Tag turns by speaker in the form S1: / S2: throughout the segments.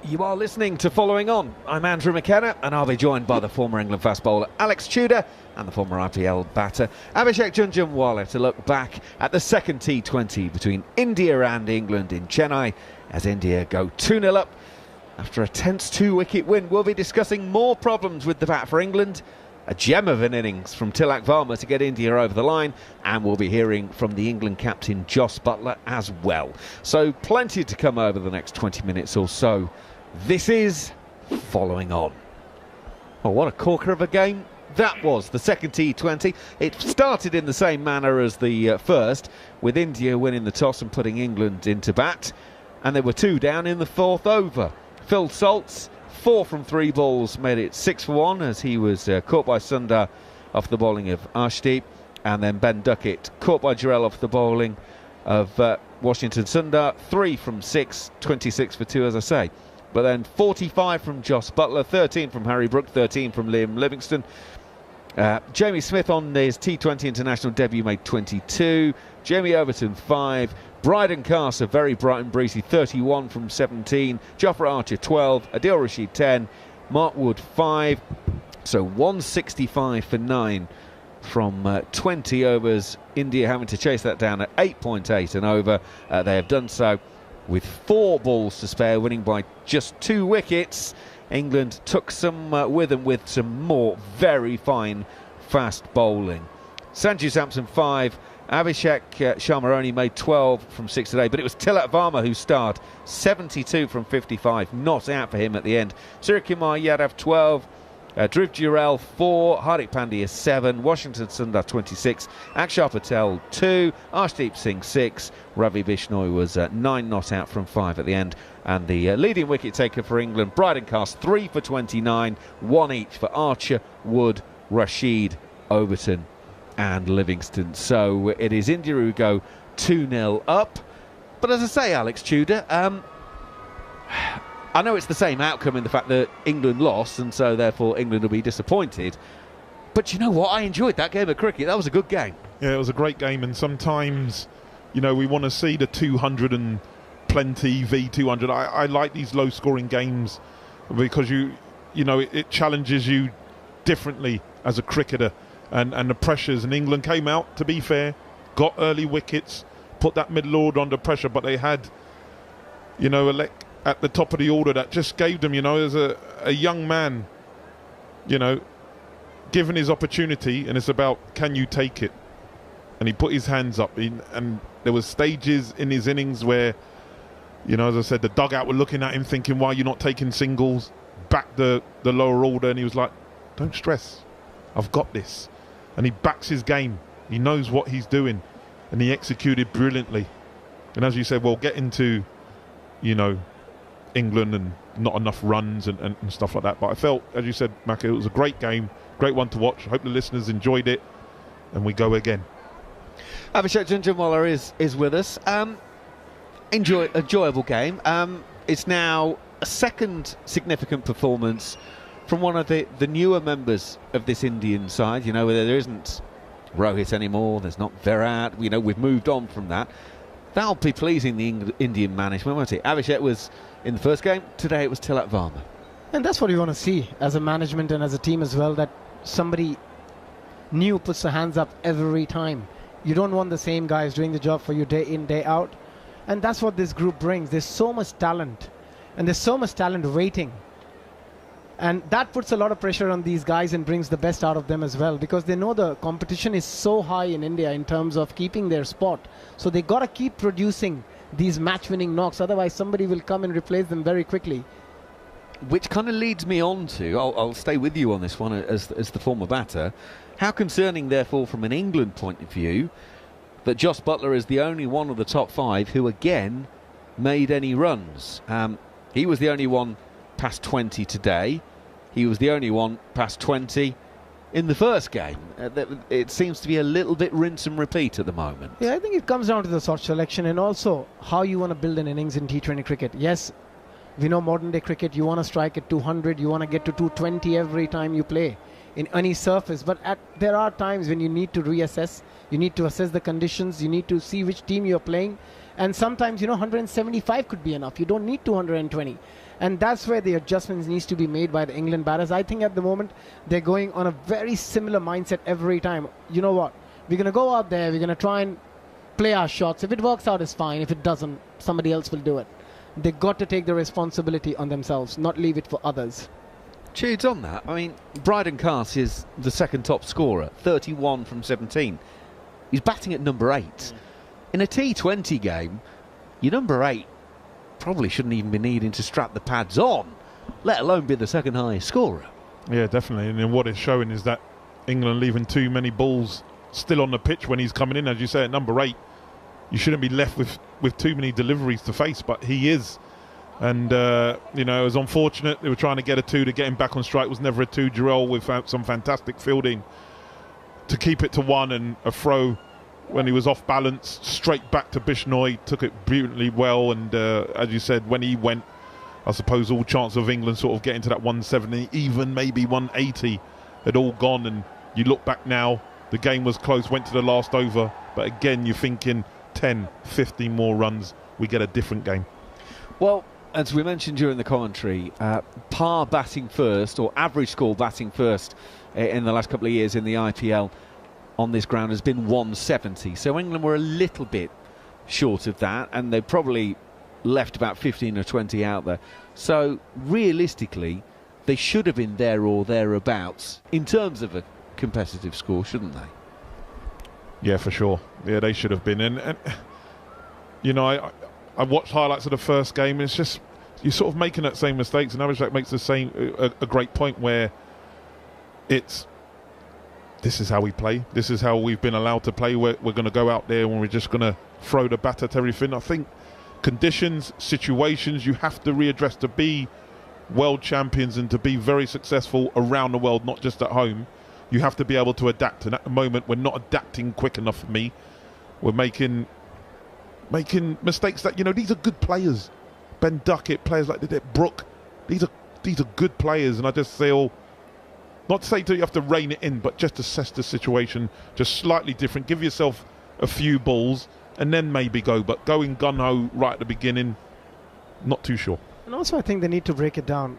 S1: You are listening to Following On. I'm Andrew McKenna, and I'll be joined by the former England fast bowler Alex Tudor and the former IPL batter Abhishek Jhunjhunwala to look back at the second T20 between India and England in Chennai as India go 2-0 up after a tense two-wicket win. We'll be discussing more problems with the bat for England, a gem of an innings from Tilak Varma to get India over the line, and we'll be hearing from the England captain Jos Buttler as well. So plenty to come over the next 20 minutes or so. This is Following On. Oh, what a corker of a game that was, the second T20. It started in the same manner as the first, with India winning the toss and putting England into bat, and there were two down in the fourth over. Phil Salt's 4 from 3 balls made it 6 for 1 as he was caught by Sundar off the bowling of Rashid, and then Ben Duckett caught by Jarrell off the bowling of Washington Sundar. 3 from 6, 26 for 2 as I say. But then 45 from Jos Buttler, 13 from Harry Brook, 13 from Liam Livingstone. Jamie Smith on his T20 international debut made 22. Jamie Overton 5. Brydon Carse, a very bright and breezy 31 from 17. Jofra Archer 12. Adil Rashid 10. Mark Wood 5. So 165 for 9 from 20 overs. India having to chase that down at 8.8 and over. They have done so with 4 balls to spare, winning by just 2 wickets. England took some with them with some more very fine fast bowling. Sanju Samson 5. Abhishek Sharma only made 12 from 6 today, but it was Tilak Varma who starred, 72 from 55, not out for him at the end. Suryakumar Yadav 12. Dhruv Jurel 4, Hardik Pandya 7, Washington Sundar 26, Akshar Patel 2, Arshdeep Singh 6, Ravi Bishnoi was 9 not out from 5 at the end, and the leading wicket taker for England, Brydon Carse 3 for 29, 1 each for Archer, Wood, Rashid, Overton and Livingstone. So it is India who go 2-0 up, but as I say, Alex Tudor, I know it's the same outcome in the fact that England lost, and so therefore England will be disappointed. But you know what? I enjoyed that game of cricket. That was a good game. Yeah,
S2: it was a great game, and sometimes, you know, we want to see the 200 and plenty v200. I like these low-scoring games because you know, it challenges you differently as a cricketer, and the pressures. And England came out, to be fair, got early wickets, put that middle order under pressure, but they had, you know, at the top of the order that just gave them, you know, as a young man, you know, given his opportunity, and it's about, can you take it? And he put his hands up, and there was stages in his innings where, you know, as I said, the dugout were looking at him thinking, why are you not taking singles? Back the lower order, and he was like, don't stress, I've got this. And he backs his game. He knows what he's doing, and he executed brilliantly. And as you said, we'll get into, you know, England and not enough runs and stuff like that, but I felt, as you said, Macca, it was a great game, great one to watch. I hope the listeners enjoyed it, and we go again.
S1: Abhishek Jhunjhunwala is with us. Enjoyable game. It's now a second significant performance from one of the newer members of this Indian side. You know, where there isn't Rohit anymore, there's not Virat, you know, we've moved on from that. That'll be pleasing the Indian management, won't it? Abhishek was in the first game, today it was Tilak Varma.
S3: And that's what we want to see as a management and as a team as well, that somebody new puts their hands up every time. You don't want the same guys doing the job for you day in, day out. And that's what this group brings. There's so much talent, and there's so much talent waiting. And that puts a lot of pressure on these guys and brings the best out of them as well, because they know the competition is so high in India in terms of keeping their spot. So they got to keep producing these match-winning knocks, otherwise somebody will come and replace them very quickly.
S1: Which kind of leads me on to, I'll stay with you on this one as the former batter, how concerning therefore from an England point of view that Jos Buttler is the only one of the top 5 who again made any runs. He was the only one past 20 today. He was the only one past 20 in the first game. It seems to be a little bit rinse and repeat at the moment.
S3: Yeah, I think it comes down to the shot selection and also how you want to build an innings in T20 cricket. Yes, we know modern day cricket, you want to strike at 200, you want to get to 220 every time you play in any surface. But there are times when you need to reassess, you need to assess the conditions, you need to see which team you're playing, And sometimes, 175 could be enough. You don't need 220. And that's where the adjustments needs to be made by the England batters. I think at the moment they're going on a very similar mindset every time. You know what? We're going to go out there. We're going to try and play our shots. If it works out, it's fine. If it doesn't, somebody else will do it. They've got to take the responsibility on themselves, not leave it for others.
S1: Jude's on that. I mean, Brydon Carse is the second top scorer, 31 from 17. He's batting at number 8. In a T20 game, your number 8 probably shouldn't even be needing to strap the pads on, let alone be the second highest scorer.
S2: Yeah, definitely. And then what it's showing is that England leaving too many balls still on the pitch when he's coming in. As you say, at number 8, you shouldn't be left with too many deliveries to face, but he is. And, it was unfortunate. They were trying to get a 2 to get him back on strike. It was never a 2. Jarrell with some fantastic fielding to keep it to 1, and a throw when he was off balance, straight back to Bishnoi, took it brilliantly well. And as you said, when he went, I suppose all chance of England sort of getting to that 170, even maybe 180, had all gone. And you look back now, the game was close, went to the last over. But again, you're thinking 10, 15 more runs, we get a different game.
S1: Well, as we mentioned during the commentary, par batting first, or average score batting first in the last couple of years in the IPL on this ground has been 170. So England were a little bit short of that, and they probably left about 15 or 20 out there. So realistically, they should have been there or thereabouts in terms of a competitive score, shouldn't they?
S2: Yeah, for sure. Yeah, they should have been. And I watched highlights of the first game, and it's just you're sort of making that same mistakes. And Abhishek makes a great point where this is how we play. This is how we've been allowed to play. We're going to go out there and we're just going to throw the bat at everything. I think conditions, situations, you have to readdress to be world champions and to be very successful around the world, not just at home. You have to be able to adapt. And at the moment, we're not adapting quick enough for me. We're making mistakes that, these are good players. Ben Duckett, players like Brook, these are good players. And I just say, not to say you have to rein it in, but just assess the situation just slightly different. Give yourself a few balls and then maybe go. But going gun-ho right at the beginning, not too sure.
S3: And also I think they need to break it down.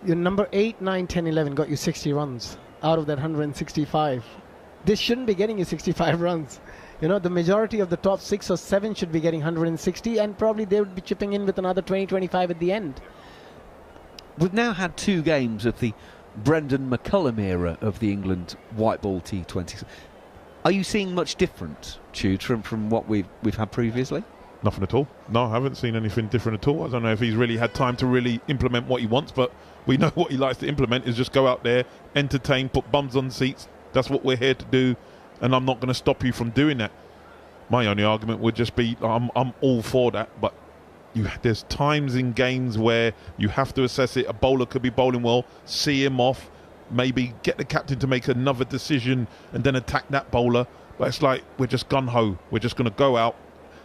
S3: Your number 8, 9, 10, 11 got you 60 runs out of that 165. This shouldn't be getting you 65 runs. The majority of the top 6 or 7 should be getting 160, and probably they would be chipping in with another 20, 25 at the end.
S1: We've now had 2 games of the Brendan McCullum era of the England white ball T20. Are you seeing much different, Jude, from what we've had previously?
S2: Nothing at all. No, I haven't seen anything different at all. I don't know if he's really had time to really implement what he wants, but we know what he likes to implement is just go out there, entertain, put bums on seats. That's what we're here to do, and I'm not going to stop you from doing that. My only argument would just be I'm all for that, but there's times in games where you have to assess it. A bowler could be bowling well, see him off, maybe get the captain to make another decision and then attack that bowler. But it's like we're just gun-ho. We're just going to go out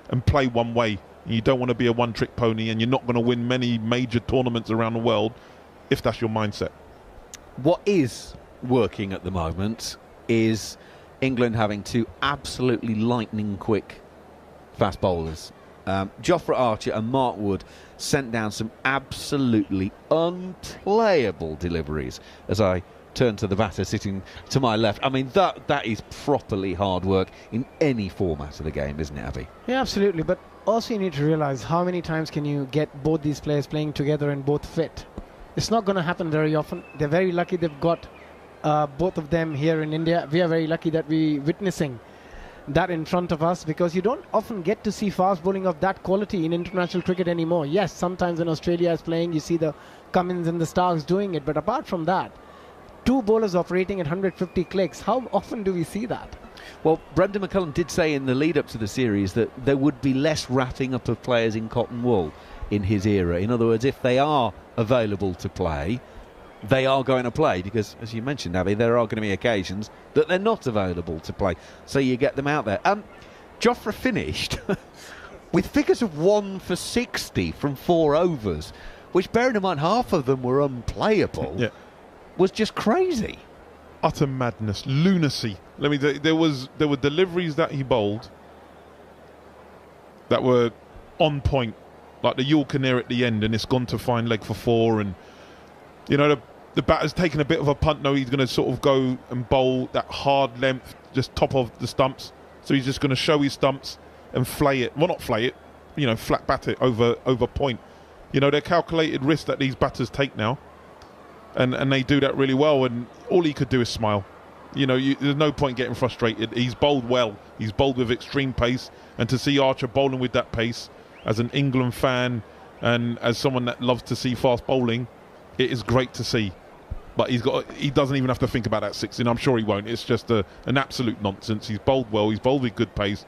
S2: and play one way. You don't want to be a one-trick pony, and you're not going to win many major tournaments around the world if that's your mindset. What
S1: is working at the moment is England having 2 absolutely lightning-quick fast bowlers. Jofra Archer and Mark Wood sent down some absolutely unplayable deliveries as I turn to the batter sitting to my left. I mean, that is properly hard work in any format of the game, isn't it, Abby?
S3: Yeah, absolutely. But also you need to realise how many times can you get both these players playing together and both fit. It's not going to happen very often. They're very lucky they've got both of them here in India. We are very lucky that we're witnessing that in front of us, because you don't often get to see fast bowling of that quality in international cricket anymore. Yes, sometimes when Australia is playing, you see the Cummins and the Starks doing it, but apart from that, 2 bowlers operating at 150 clicks, how often do we see that?
S1: Well, Brendan McCullum did say in the lead-up to the series that there would be less wrapping up of players in cotton wool in his era. In other words, if they are available to play, they are going to play, because, as you mentioned, Abby, there are going to be occasions that they're not available to play. So you get them out there. Jofra finished with figures of 1 for 60 from 4 overs, which, bearing in mind half of them were unplayable, was just crazy.
S2: Utter madness, lunacy. There were deliveries that he bowled that were on point, like the Yorker near at the end, and it's gone to fine leg for 4, and you know the batter's taken a bit of a punt. No, he's going to sort of go and bowl that hard length, just top of the stumps. So he's just going to show his stumps and flay it. Well, not flay it, you know, flat bat it over point. You know, they're calculated risks that these batters take now, and they do that really well. And all he could do is smile. You know, there's no point getting frustrated. He's bowled well. He's bowled with extreme pace, and to see Archer bowling with that pace, as an England fan and as someone that loves to see fast bowling, it is great to see. But he doesn't even have to think about that 16. I'm sure he won't. It's just an absolute nonsense. He's bowled well. He's bowled with good pace.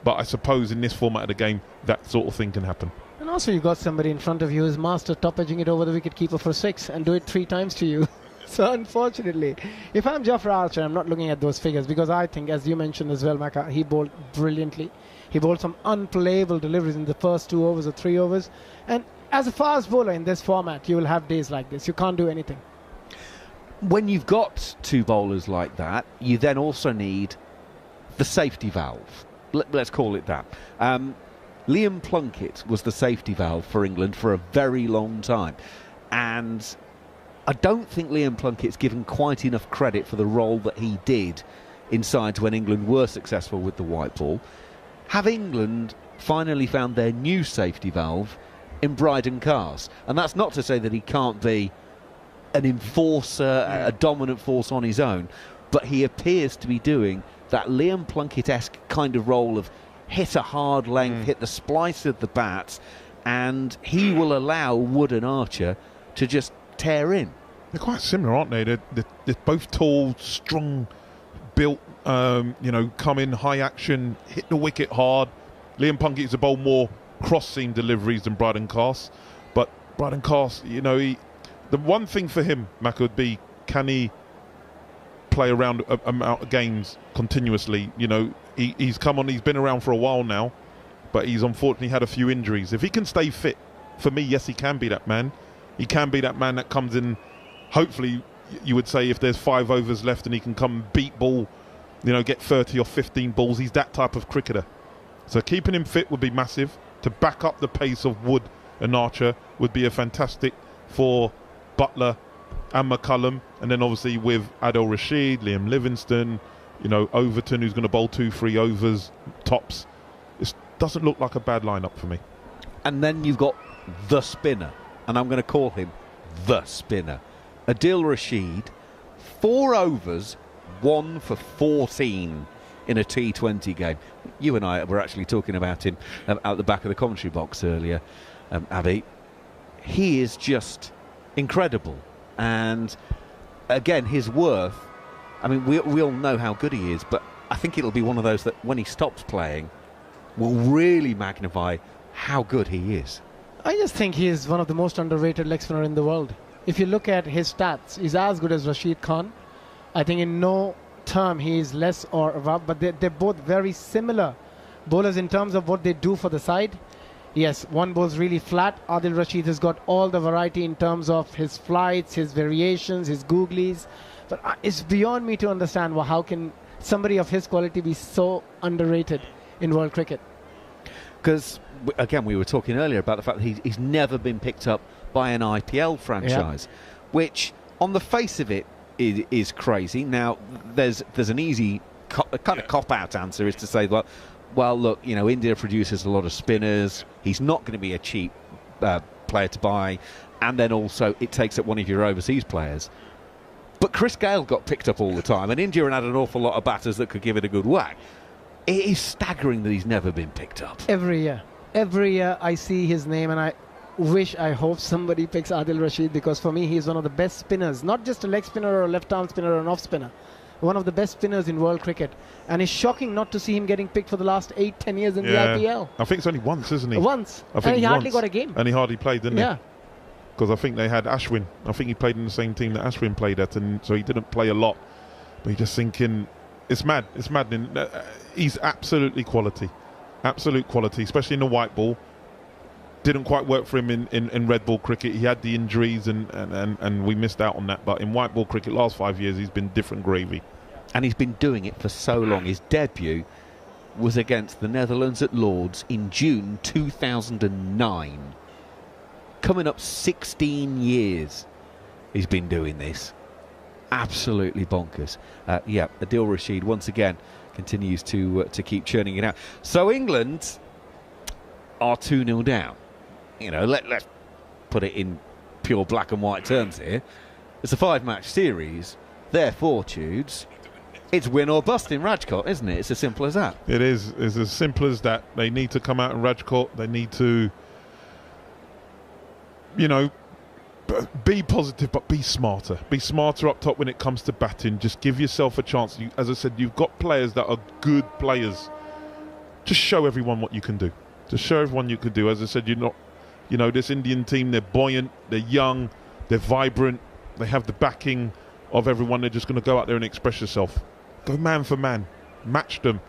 S2: But I suppose in this format of the game, that sort of thing can happen.
S3: And also you've got somebody in front of you who's master top edging it over the wicket-keeper for 6 and do it 3 times to you. So unfortunately, if I'm Jofra Archer, I'm not looking at those figures, because I think, as you mentioned as well, Macca, he bowled brilliantly. He bowled some unplayable deliveries in the first 2 overs or 3 overs. And as a fast bowler in this format, you will have days like this. You can't do anything.
S1: When you've got 2 bowlers like that, you then also need the safety valve. Let's call it that. Liam Plunkett was the safety valve for England for a very long time. And I don't think Liam Plunkett's given quite enough credit for the role that he did in sides when England were successful with the white ball. Have England finally found their new safety valve in Brydon Carse? And that's not to say that he can't be an enforcer, a dominant force on his own, but he appears to be doing that Liam Plunkett-esque kind of role of hit a hard length, hit the splice of the bat, and he will allow Wood and Archer to just tear in.
S2: They're quite similar, aren't they? They're both tall, strong, built, you know, come in, high action, hit the wicket hard. Liam Plunkett is a bowl more cross-seam deliveries than Brydon Carse. But Brydon Carse, you know, the one thing for him, Mac, would be, can he play around amount of games continuously? You know, he's come on, he's been around for a while now, but he's unfortunately had a few injuries. If he can stay fit, for me, yes, he can be that man. He can be that man that comes in, hopefully, you would say, if there's 5 overs left and he can come beat ball, you know, get 30 or 15 balls. He's that type of cricketer. So keeping him fit would be massive. To back up the pace of Wood and Archer would be a fantastic for Buttler and McCullum, and then obviously with Adil Rashid, Liam Livingstone, you know, Overton, who's going to bowl 2-3 overs tops. It doesn't look like a bad lineup for me.
S1: And then you've got the spinner, and I'm going to call him the spinner, Adil Rashid. 4 overs, 1 for 14 in a T20 game. You and I were actually talking about him out the back of the commentary box earlier, Abby. He is just incredible. And again, his worth, I mean, we all know how good he is, but I think it'll be one of those that when he stops playing will really magnify how good he is.
S3: I just think he is one of the most underrated leg spinner in the world. If you look at his stats, he's as good as Rashid Khan. I think in no term he is less or above, but they're both very similar bowlers in terms of what they do for the side. Yes, one bowls really flat. Adil Rashid has got all the variety in terms of his flights, his variations, his googlies. But it's beyond me to understand how can somebody of his quality be so underrated in world cricket.
S1: Because, again, we were talking earlier about the fact that he's never been picked up by an IPL franchise, which, on the face of it, is crazy. Now, there's an easy kind of cop-out answer is to say, well, look, you know, India produces a lot of spinners. He's not going to be a cheap player to buy. And then also it takes up one of your overseas players. But Chris Gale got picked up all the time, and India had an awful lot of batters that could give it a good whack. It is staggering that he's never been picked up. Every
S3: year I see his name, and I hope somebody picks Adil Rashid, because for me he's one of the best spinners, not just a leg spinner or a left-arm spinner or an off spinner. One of the best spinners in world cricket, and it's shocking not to see him getting picked for the last 8-10 years in the IPL.
S2: I think it's only once, isn't he?
S3: Once, and he hardly got a game.
S2: And he hardly played, didn't he?
S3: Yeah.
S2: Because I think they had Ashwin. I think he played in the same team that Ashwin played at, and so he didn't play a lot. But you're just thinking, it's mad. It's maddening. He's absolutely quality. Absolute quality, especially in the white ball. Didn't quite work for him in red ball cricket. He had the injuries and we missed out on that. But in white ball cricket, last 5 years, he's been different gravy.
S1: And he's been doing it for so long. His debut was against the Netherlands at Lord's in June 2009. Coming up 16 years he's been doing this. Absolutely bonkers. Adil Rashid once again continues to keep churning it out. So England are 2-0 down. You know, let's put it in pure black and white terms here. It's a 5-match series. Their fortunes, it's win or bust in Rajkot, isn't it? It's as simple as that.
S2: It is. It's as simple as that. They need to come out in Rajkot. They need to, you know, be positive, but be smarter. Be smarter up top when it comes to batting. Just give yourself a chance. As I said, you've got players that are good players. Just show everyone what you can do. Just show everyone you can do. As I said, you're not, you know, this Indian team, they're buoyant, they're young, they're vibrant, they have the backing of everyone. They're just going to go out there and express yourself. Go man for man. Match them.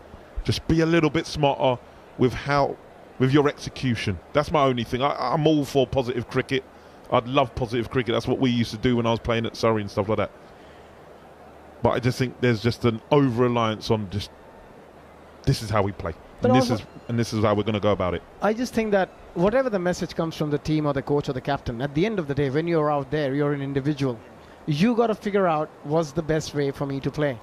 S2: Just be a little bit smarter with your execution. That's my only thing. I'm all for positive cricket. I'd love positive cricket. That's what we used to do when I was playing at Surrey and stuff like that. But I just think there's just an over-reliance on just, this is how we play. And this is how we're going to go about it.
S3: I just think that whatever the message comes from the team or the coach or the captain, at the end of the day, when you're out there, you're an individual. You got to figure out what's the best way for me to play.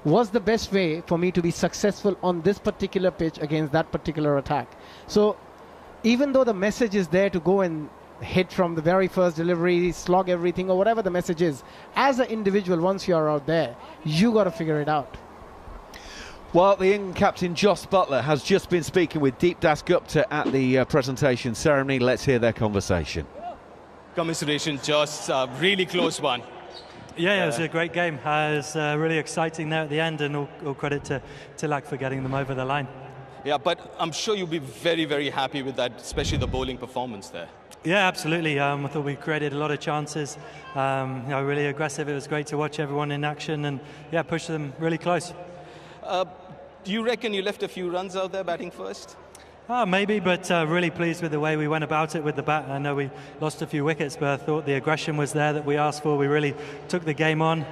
S3: What's the best way for me to be successful on this particular pitch against that particular attack? So even though the message is there to go and hit from the very first delivery, slog everything, or whatever the message is, as an individual, once you're out there, you got to figure it out.
S1: Well, the England captain Jos Buttler has just been speaking with Deep Dasgupta at the presentation ceremony. Let's hear their conversation.
S4: Commiserations, Jos. Really close one.
S5: Yeah, it was a great game. It was really exciting there at the end, and all credit to Tilak for getting them over the line.
S4: Yeah, but I'm sure you'll be very, very happy with that, especially the bowling performance there.
S5: Yeah, absolutely. I thought we created a lot of chances. Really aggressive. It was great to watch everyone in action and push them really close.
S4: Do you reckon you left a few runs out there batting first?
S5: Maybe, but really pleased with the way we went about it with the bat. I know we lost a few wickets, but I thought the aggression was there that we asked for. We really took the game on,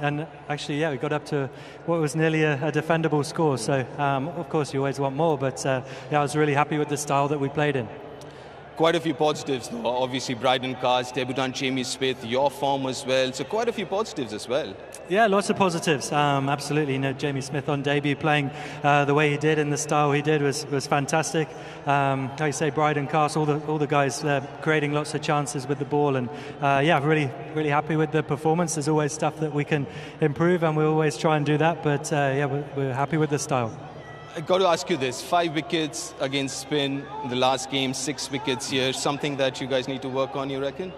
S5: and actually, we got up to what was nearly a defendable score. So, of course, you always want more, but I was really happy with the style that we played in.
S4: Quite a few positives, though. Obviously, Brydon Carse, debutant Jamie Smith, your form as well. So quite a few positives as well. Yeah,
S5: lots of positives. Absolutely. You know, Jamie Smith on debut playing the way he did and the style he did was fantastic. Like you say, Brydon Carse, all the guys creating lots of chances with the ball, and really happy with the performance. There's always stuff that we can improve, and we always try and do that. But we're happy with the style.
S4: I've got to ask you this, 5 wickets against spin in the last game, 6 wickets here, something that you guys need to work on, you reckon?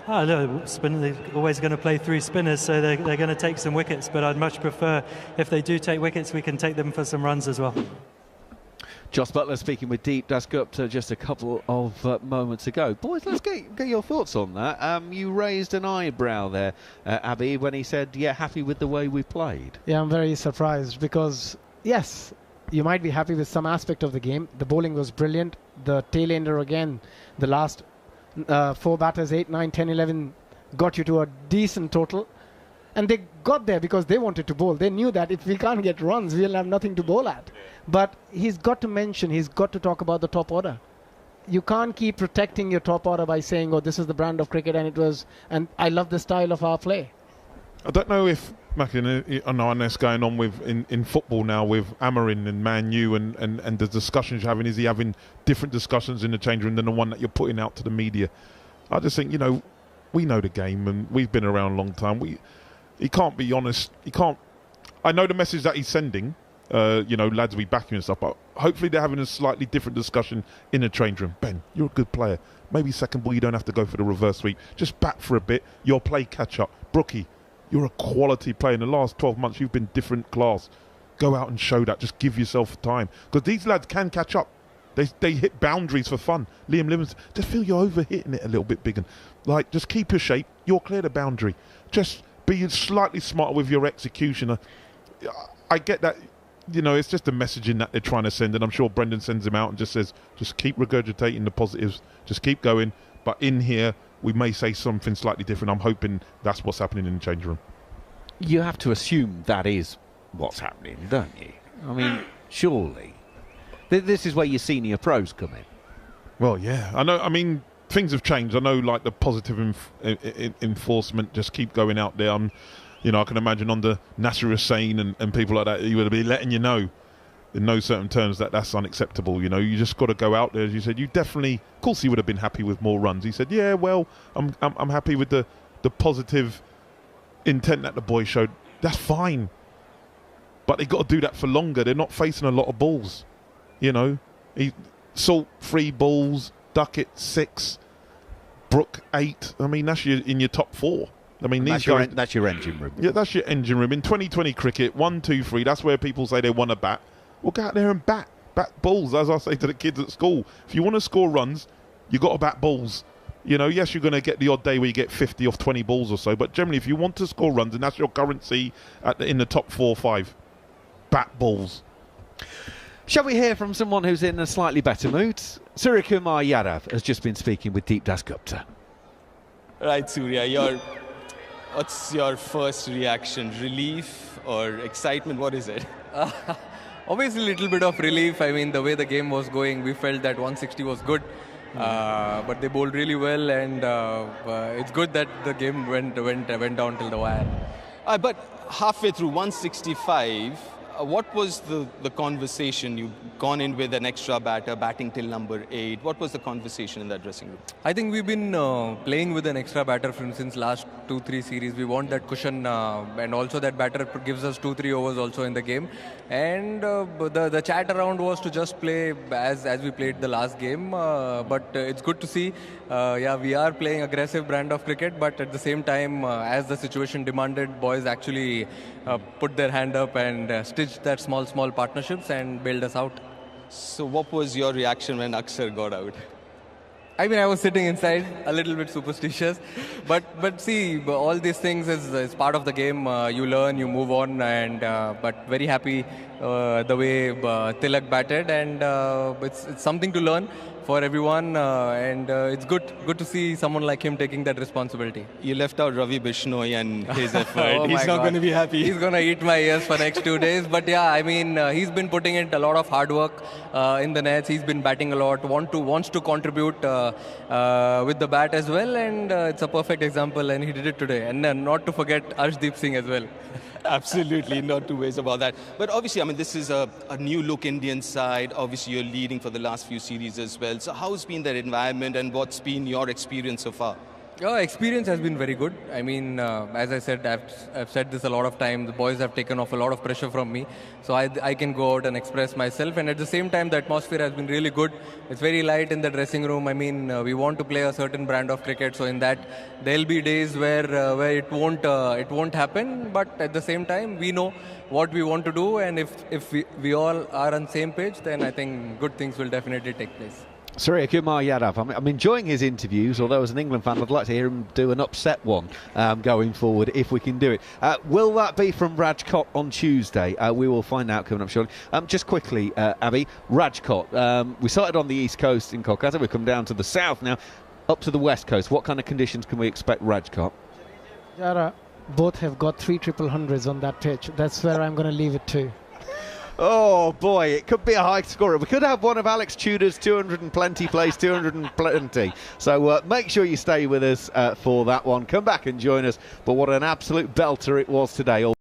S5: No, they're always going to play 3 spinners, so they're going to take some wickets, but I'd much prefer, if they do take wickets, we can take them for some runs as well.
S1: Jos Buttler speaking with Deep Dasgupta just a couple of moments ago. Boys, let's get your thoughts on that. You raised an eyebrow there, Abby, when he said, happy with the way we played.
S3: Yeah, I'm very surprised because, yes, you might be happy with some aspect of the game. The bowling was brilliant. The tail-ender again, the last 4 batters, 8, 9, 10, 11, got you to a decent total. And they got there because they wanted to bowl. They knew that if we can't get runs, we'll have nothing to bowl at. But he's got to talk about the top order. You can't keep protecting your top order by saying, this is the brand of cricket and I love the style of our play.
S2: I don't know if McKenna, I know that's going on with in football now with Amarin and Man U and the discussions you're having. Is he having different discussions in the change room than the one that you're putting out to the media? I just think, we know the game and we've been around a long time. He can't be honest. He can't. I know the message that he's sending, lads will be backing and stuff, but hopefully they're having a slightly different discussion in the change room. Ben, you're a good player. Maybe second ball you don't have to go for the reverse sweep. Just bat for a bit. You'll play catch up. Brookie, you're a quality player. In the last 12 months, you've been different class. Go out and show that. Just give yourself time. Because these lads can catch up. They hit boundaries for fun. Liam Livingston, just feel you're overhitting it a little bit bigger. Just keep your shape. You'll clear the boundary. Just be slightly smarter with your execution. I get that, it's just a messaging that they're trying to send. And I'm sure Brendan sends him out and just says, just keep regurgitating the positives. Just keep going. But in here, we may say something slightly different. I'm hoping that's what's happening in the change room.
S1: You have to assume that is what's happening, don't you? I mean, surely. This is where your senior pros come in.
S2: Well, yeah, I know. I mean, things have changed. I know, like the positive enforcement just keep going out there. I can imagine under Nasser Hussain and people like that, he would be letting you know in no certain terms that that's unacceptable. You just got to go out there, as you said. You definitely, of course, he would have been happy with more runs. He said, "Yeah, well, I'm happy with the positive intent that the boys showed. That's fine, but they got to do that for longer. They're not facing a lot of balls, Salt 3 balls, Duckett 6, Brook 8. I mean, that's in your top 4. I mean,
S1: that's your engine room.
S2: Yeah, that's your engine room. In 2020 cricket, 1, 2, 3, that's where people say they want to bat. Well, go out there and bat balls, as I say to the kids at school. If you want to score runs, you got to bat balls. Yes, you're going to get the odd day where you get 50 off 20 balls or so, but generally, if you want to score runs, and that's your currency in the top 4 or 5, bat balls.
S1: Shall we hear from someone who's in a slightly better mood? Suryakumar Yadav has just been speaking with Deep Das Gupta.
S4: Right, Surya, what's your first reaction? Relief or excitement? What is it?
S6: Obviously, a little bit of relief. I mean, the way the game was going, we felt that 160 was good. But they bowled really well, and it's good that the game went down till the wire.
S4: But halfway through 165, what was the conversation? You've gone in with an extra batter, batting till number 8. What was the conversation in that dressing room?
S6: I think we've been playing with an extra batter since last 2-3 series. We want that cushion, and also that batter gives us 2-3 overs also in the game. And the chat around was to just play as we played the last game. But it's good to see. We are playing aggressive brand of cricket, but at the same time, as the situation demanded, boys actually put their hand up and stitched that small partnerships and bailed us out.
S4: So what was your reaction when Akshar got out?
S6: I mean, I was sitting inside, a little bit superstitious, but see, all these things is part of the game. You learn, you move on, and but very happy the way Tilak batted, and it's something to learn for everyone, and it's good to see someone like him taking that responsibility.
S4: You left out Ravi Bishnoi and his effort.
S6: Oh,
S4: he's not going to be happy.
S6: He's going to eat my ears for next 2 days. But yeah, I mean, he's been putting in a lot of hard work in the nets. He's been batting a lot, wants to contribute with the bat as well, and it's a perfect example, and he did it today. And not to forget Arshdeep Singh as well.
S4: Absolutely, not two ways about that. But obviously, I mean, this is a new look Indian side. Obviously, you're leading for the last few series as well. So how's been that environment, and what's been your experience so far?
S6: Experience has been very good. I mean, as I said, I've said this a lot of times. The boys have taken off a lot of pressure from me, so I can go out and express myself. And at the same time, the atmosphere has been really good. It's very light in the dressing room. I mean, we want to play a certain brand of cricket, so in that there'll be days where it won't happen. But at the same time, we know what we want to do, and if we all are on the same page, then I think good things will definitely take place.
S1: Suryakumar Yadav, I'm enjoying his interviews, although as an England fan I'd like to hear him do an upset one going forward if we can do it. Will that be from Rajkot on Tuesday? We will find out coming up shortly. Just quickly, Abby, Rajkot, we started on the east coast in Kolkata, we've come down to the south now, up to the west coast. What kind of conditions can we expect Rajkot?
S3: Jara, both have got 3 triple hundreds on that pitch. That's where I'm going to leave it to.
S1: Oh boy, it could be a high scorer. We could have one of Alex Tudor's 200 and plenty plays, 200 and plenty. So make sure you stay with us for that one. Come back and join us. But what an absolute belter it was today.